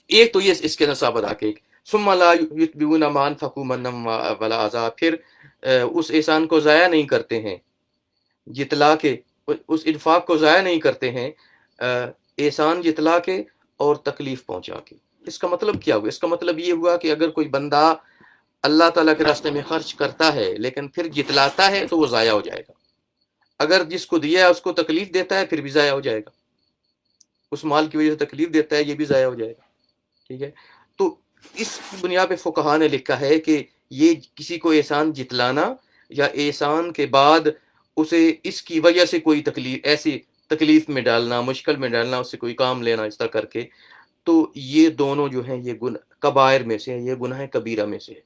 ایک تو یہ اس کے نصابت آ کے ثم لا یتبعون ما انفقوا منا ولا عذا، پھر اس احسان کو ضائع نہیں کرتے ہیں، جتلا کے اس انفاق کو ضائع نہیں کرتے ہیں، احسان جتلا کے اور تکلیف پہنچا کے. اس کا مطلب کیا ہوا؟ اس کا مطلب یہ ہوا کہ اگر کوئی بندہ اللہ تعالیٰ کے راستے میں خرچ کرتا ہے لیکن پھر جتلاتا ہے تو وہ ضائع ہو جائے گا. اگر جس کو دیا ہے اس کو تکلیف دیتا ہے پھر بھی ضائع ہو جائے گا، اس مال کی وجہ سے تکلیف دیتا ہے یہ بھی ضائع ہو جائے گا. ٹھیک ہے، تو اس بنیاد پہ فقہا نے لکھا ہے کہ یہ کسی کو احسان جتلانا یا احسان کے بعد اسے اس کی وجہ سے کوئی ایسی تکلیف میں ڈالنا، مشکل میں ڈالنا، اس سے کوئی کام لینا اس طرح کر کے، تو یہ دونوں جو ہیں یہ کبائر میں سے ہیں، یہ گناہ کبیرہ میں سے ہے.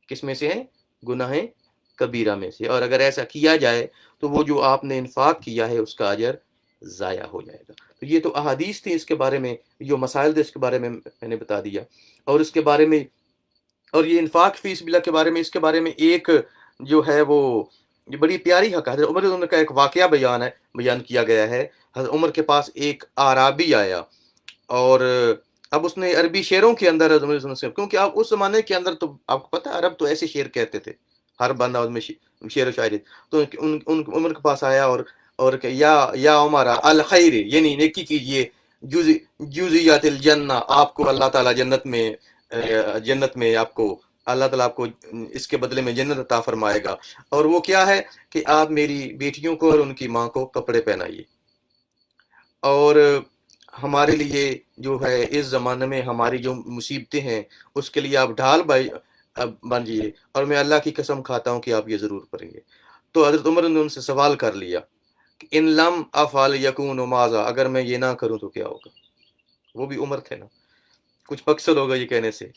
کس میں سے ہے؟ گناہ کبیرہ میں سے. اور اگر ایسا کیا جائے تو وہ جو آپ نے انفاق کیا ہے اس کا اجر ضائع ہو جائے گا. تو یہ تو احادیث تھی اس کے بارے میں، جو مسائل تھے اس کے بارے میں نے بتا دیا. اور اس کے بارے میں، اور یہ انفاق فی سبیل اللہ کے بارے میں، اس کے بارے میں ایک جو ہے وہ یہ بڑی پیاری حق ہے. حضرت عمر کا ایک واقعہ بیان کیا گیا ہے. حضرت عمر کے پاس ایک اعرابی آیا اور اب اس نے عربی شعروں کے اندر کیونکہ اب اس زمانے کے اندر تو آپ کو پتہ ہے عرب تو ایسے شعر کہتے تھے، ہر بندہ اس میں شعر و شاعری. تو ان عمر کے پاس آیا اور کہ یا عمر الخیر، یعنی نیکی کیجیے، جزیات الجنہ، آپ کو اللہ تعالیٰ جنت میں آپ کو اللہ تعالیٰ آپ کو اس کے بدلے میں جنت عطا فرمائے گا. اور وہ کیا ہے کہ آپ میری بیٹیوں کو اور ان کی ماں کو کپڑے پہنائیے، اور ہمارے لیے جو ہے اس زمانے میں ہماری جو مصیبتیں ہیں اس کے لیے آپ ڈھال بن جائیے، اور میں اللہ کی قسم کھاتا ہوں کہ آپ یہ ضرور پڑھیں گے. تو حضرت عمر نے ان سے سوال کر لیا کہ ان لم افعل یکون ماذا، اگر میں یہ نہ کروں تو کیا ہوگا؟ وہ بھی عمر تھے نا، کچھ مقصد ہوگا یہ کہنے سے.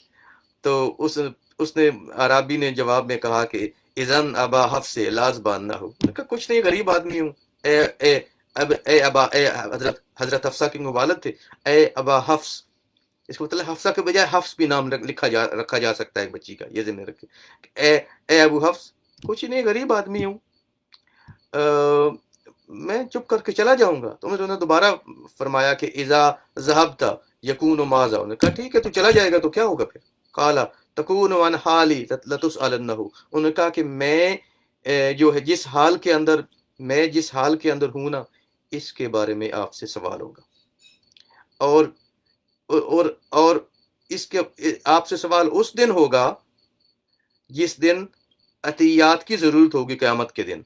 تو اس نے عرابی نے جواب میں کہا کہ اذن ابا حفص لازبان نہ ہو. کچھ نہیں، غریب آدمی ہوں. اے حضرت حفصہ کے والد تھے، اے ابا حفص. اس کو مطلب حفصہ کے بجائے حفص بھی نام رکھا جا سکتا ہے ایک بچی کا، یہ ذہن میں رکھے. اے ابو حفص، کچھ نہیں، غریب آدمی ہوں، میں چپ کر کے چلا جاؤں گا. تو انہوں نے دوبارہ فرمایا کہ اذا ذهبت یکون ماذا، انہوں نے کہا ٹھیک ہے تو چلا جائے گا تو کیا ہوگا پھر؟ قال تکون عن حالی لتسألنہ، انہوں نے کہا کہ میں جو ہے جس حال کے اندر ہوں نا اس کے بارے میں آپ سے سوال ہوگا، اور اس کے آپ سے سوال اس دن ہوگا جس دن عطیات کی ضرورت ہوگی، قیامت کے دن.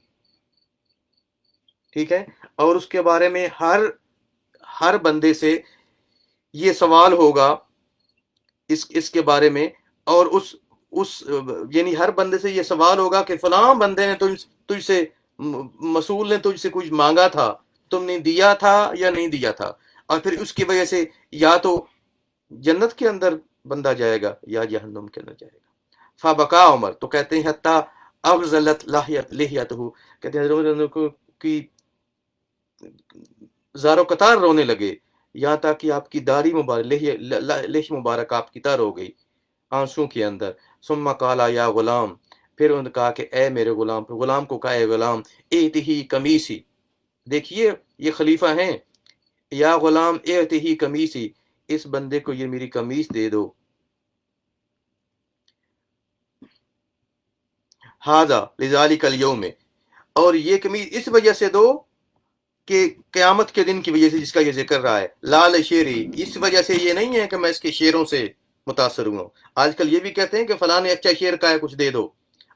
ٹھیک ہے، اور اس کے بارے میں ہر بندے سے یہ سوال ہوگا اس کے بارے میں، اور اس یعنی ہر بندے سے یہ سوال ہوگا کہ فلاں بندے نے تجھ سے مسئول نے تجھ سے کچھ مانگا تھا، تم نے دیا تھا یا نہیں دیا تھا، اور پھر اس کی وجہ سے یا تو جنت کے اندر بندہ جائے گا یا جہنم کے اندر جائے گا. فبکا عمر، تو کہتے ہیں حتی اغزلت لحیتہ، کہتے ہیں کہ زار و قطار رونے لگے، یہاں تک کہ آپ کی داڑھی مبارک لحیہ مبارک آپ کی تر ہو گئی آنسوں کے اندر. ثم قالا یا غلام، پھر انہوں نے کہا کہ اے میرے غلام کو کہا اے غلام ایتہی قمیصی، دیکھیے یہ خلیفہ ہیں، یا غلام ایتہی قمیصی، اس بندے کو یہ میری قمیص دے دو. ھذا لذالک الیوم، اور یہ کمیز اس وجہ سے دو کہ قیامت کے دن کی وجہ سے جس کا یہ ذکر رہا ہے، لال شیری، اس وجہ سے یہ نہیں ہے کہ میں اس کے شعروں سے متاثر ہوا ہوں۔ آج کل یہ بھی کہتے ہیں کہ فلاں نے اچھا شعر کہا ہے کچھ دے دو،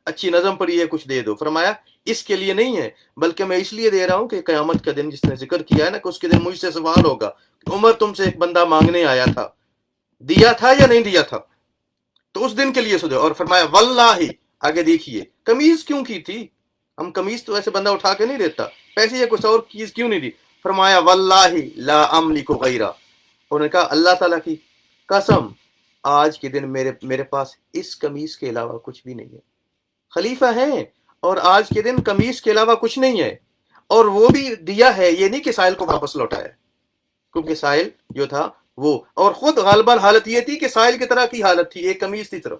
اچھی نظم پڑھی ہے کچھ دے دو۔ فرمایا اس کے لیے نہیں ہے، بلکہ میں اس لیے دے رہا ہوں کہ قیامت کا دن جس نے ذکر کیا ہے نا، کہ اس کے دن مجھ سے سوال ہوگا کہ عمر تم سے ایک بندہ مانگنے آیا تھا، دیا تھا یا نہیں دیا تھا؟ تو اس دن کے لیے سدھو۔ اور فرمایا واللہ، آگے دیکھیے کمیز کیوں کی تھی؟ ہم کمیز تو ایسے بندہ اٹھا کے نہیں دیتا، پیسے یا کچھ اور چیز کیوں نہیں دی؟ فرمایا واللہ لا املک غیرہ، انہوں نے کہا اللہ تعالیٰ کی قسم آج کے دن میرے پاس اس کمیز کے علاوہ کچھ بھی نہیں ہے۔ خلیفہ ہیں اور آج کے دن کمیز کے علاوہ کچھ نہیں ہے، اور وہ بھی دیا ہے، یہ نہیں کہ سائل کو واپس لوٹایا، کیونکہ سائل جو تھا وہ، اور خود غالباً حالت یہ تھی کہ سائل کی طرح کی حالت تھی، ایک کمیز تھی طرف،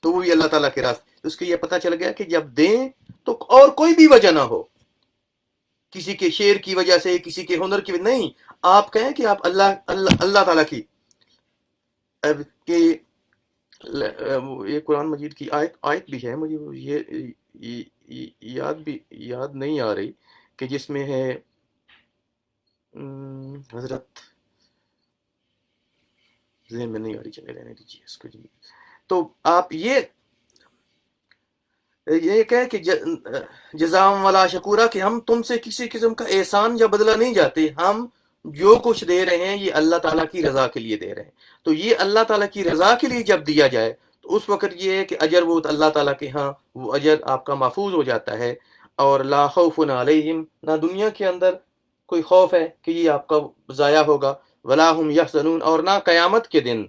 تو وہ بھی اللہ تعالیٰ کے راستے۔ اس کو یہ پتہ چل گیا کہ جب دیں تو اور کوئی بھی وجہ نہ ہو، کسی کے شعر کی وجہ سے، کسی کے ہنر کی وجہ نہیں، آپ کہیں کہ آپ اللہ تعالیٰ کی کہ یہ قرآن مجید کی آیت بھی ہے، مجھے یاد نہیں آ رہی، کہ جس میں ہے حضرت، ذہن میں نہیں آ رہی، چلے رہنے دیجیے اس کو جی۔ تو آپ یہ کہے کہ جزام ولا شکورا، کہ ہم تم سے کسی قسم کا احسان یا بدلہ نہیں جاتے، ہم جو کچھ دے رہے ہیں یہ اللہ تعالیٰ کی رضا کے لیے دے رہے ہیں۔ تو یہ اللہ تعالیٰ کی رضا کے لیے جب دیا جائے تو اس وقت یہ ہے کہ اجر وہ اللہ تعالیٰ کے ہاں وہ اجر آپ کا محفوظ ہو جاتا ہے، اور لا خوف علیہم، نہ دنیا کے اندر کوئی خوف ہے کہ یہ آپ کا ضائع ہوگا، ولا هم یحزنون، اور نہ قیامت کے دن۔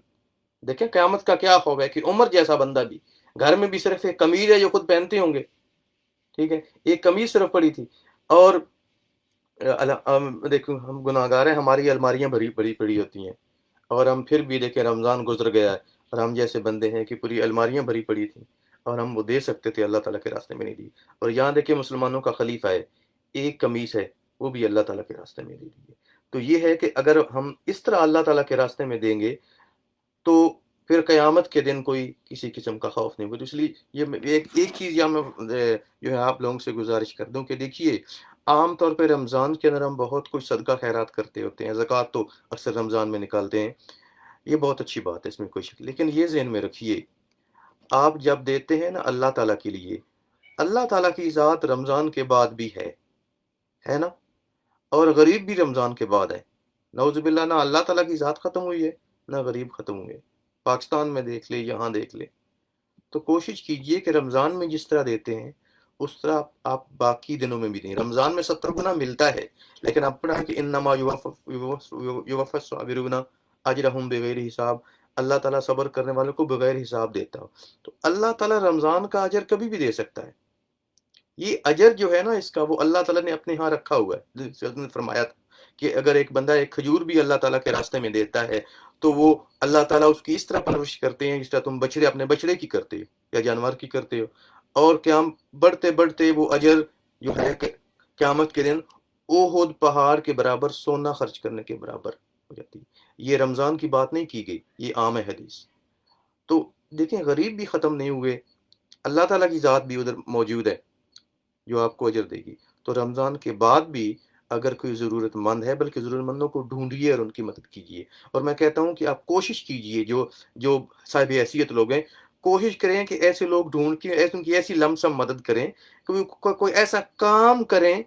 دیکھیں قیامت کا کیا خوف ہے کہ عمر جیسا بندہ بھی گھر میں بھی صرف ایک قمیض ہے جو خود پہنتے ہوں گے، ٹھیک ہے، ایک قمیض صرف پڑی تھی، اور دیکھو ہم گناہ گار ہیں، ہماری الماریاں بڑی بڑی پڑی ہوتی ہیں، اور ہم پھر بھی دیکھیں رمضان گزر گیا ہے اور ہم جیسے بندے ہیں کہ پوری الماریاں بھری پڑی تھیں اور ہم وہ دے سکتے تھے، اللہ تعالیٰ کے راستے میں نہیں دی۔ اور یہاں دیکھیں مسلمانوں کا خلیفہ ہے، ایک قمیص ہے، وہ بھی اللہ تعالیٰ کے راستے میں دے دی ہے۔ تو یہ ہے کہ اگر ہم اس طرح اللہ تعالیٰ کے راستے میں دیں گے تو پھر قیامت کے دن کوئی کسی قسم کا خوف نہیں ہوگا۔ تو اس لیے یہ ایک چیز یا میں جو ہے آپ لوگوں سے گزارش کر دوں کہ دیکھیے عام طور پہ رمضان کے اندر ہم بہت کچھ صدقہ خیرات کرتے ہوتے ہیں، زکوٰۃ تو اکثر رمضان میں نکالتے ہیں، یہ بہت اچھی بات ہے، اس میں کوئی شک، لیکن یہ ذہن میں رکھیے آپ جب دیتے ہیں نا اللہ تعالیٰ کے لیے، اللہ تعالیٰ کی ذات رمضان کے بعد بھی ہے نا، اور غریب بھی رمضان کے بعد ہے۔ نعوذ باللہ، نہ اللہ تعالیٰ کی ذات ختم ہوئی ہے نہ غریب ختم ہوئے، پاکستان میں دیکھ لے، یہاں دیکھ لے۔ تو کوشش کیجئے کہ رمضان میں جس طرح دیتے ہیں اس طرح آپ باقی دنوں میں بھی دیں۔ رمضان میں 70 گنا ملتا ہے، لیکن اپنا کہ انما یوفی الصابرون اجرہم بغیر حساب، اللہ تعالیٰ صبر کرنے والوں کو بغیر حساب دیتا ہو۔ تو اللہ تعالیٰ رمضان کا اجر کبھی بھی دے سکتا ہے، یہ اجر جو ہے نا اس کا وہ اللہ تعالیٰ نے اپنے ہاں رکھا ہوا ہے۔ جس نے فرمایا تھا کہ اگر ایک بندہ ایک کھجور بھی اللہ تعالیٰ کے راستے میں دیتا ہے تو وہ اللہ تعالیٰ اس کی اس طرح پرورش کرتے ہیں جس طرح تم بچڑے اپنے بچڑے کی کرتے ہو یا جانور کی کرتے ہو، اور قیام بڑھتے بڑھتے وہ اجر جو ہے قیامت کے دن احد پہاڑ کے برابر سونا خرچ کرنے کے برابر ہو جاتی ہے۔ یہ رمضان کی بات نہیں کی گئی، یہ عام ہے حدیث۔ تو دیکھیں غریب بھی ختم نہیں ہوئے، اللہ تعالیٰ کی ذات بھی ادھر موجود ہے جو آپ کو اجر دے گی۔ تو رمضان کے بعد بھی اگر کوئی ضرورت مند ہے، بلکہ ضرورت مندوں کو ڈھونڈیے اور ان کی مدد کیجیے۔ اور میں کہتا ہوں کہ آپ کوشش کیجیے، جو صاحب حیثیت لوگ ہیں کوشش کریں کہ ایسے لوگ ڈھونڈ کے ان کی ایسی لمسم مدد کریں کہ کوئی ایسا کام کریں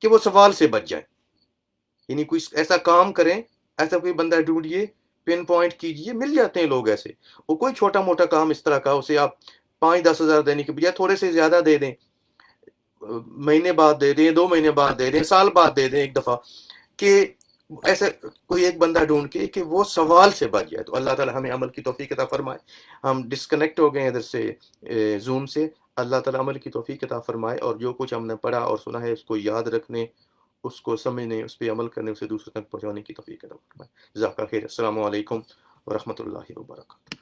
کہ وہ سوال سے بچ جائیں، یعنی کوئی ایسا کام کریں، ایسا کوئی بندہ ڈھونڈیے، پن پوائنٹ کیجیے، مل جاتے ہیں لوگ ایسے۔ وہ کوئی چھوٹا موٹا کام اس طرح کا، اسے آپ 5-10 ہزار دینے کے بجائے تھوڑے سے زیادہ دے دیں، مہینے بعد دے دیں، 2 مہینے بعد دے دیں، سال بعد دے دیں ایک دفعہ، کہ ایسا کوئی ایک بندہ ڈھونڈ کے کہ وہ سوال سے بچ جائے۔ تو اللہ تعالی ہمیں عمل کی توفیق عطا فرمائے۔ ہم ڈسکنیکٹ ہو گئے ہیں ادھر سے زوم سے، اللہ تعالی عمل کی توفیق عطا فرمائے، اور جو کچھ ہم نے پڑھا اور سنا ہے اس کو یاد رکھنے، اس کو سمجھنے، اس پہ عمل کرنے، اسے دوسروں تک پہنچانے کی توفیق عطا فرمائے۔ جزاک اللہ خیر۔ السلام علیکم ورحمۃ اللہ وبرکاتہ۔